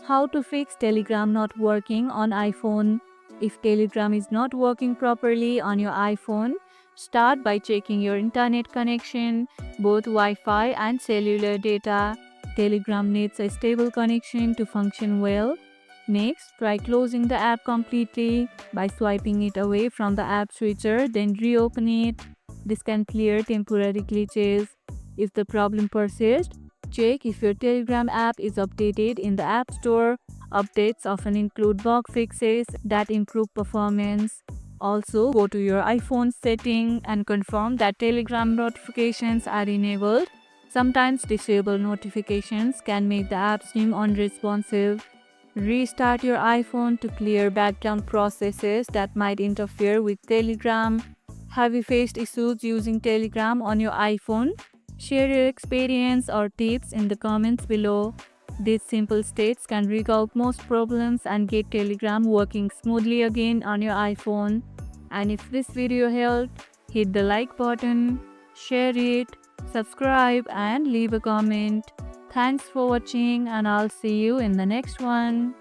How to fix Telegram not working on iPhone. If Telegram is not working properly on your iPhone, start by checking your internet connection, both Wi-Fi and cellular data. Telegram needs a stable connection to function well. Next, try closing the app completely by swiping it away from the app switcher, then reopen it. This can clear temporary glitches. If the problem persists, check if your Telegram app is updated in the App Store. Updates often include bug fixes that improve performance. Also, go to your iPhone setting and confirm that Telegram notifications are enabled. Sometimes disabled notifications can make the app seem unresponsive. Restart your iPhone to clear background processes that might interfere with Telegram. Have you faced issues using Telegram on your iPhone? Share your experience or tips in the comments below. These simple steps can resolve most problems and get Telegram working smoothly again on your iPhone. And if this video helped, hit the like button, share it, subscribe and leave a comment. Thanks for watching and I'll see you in the next one.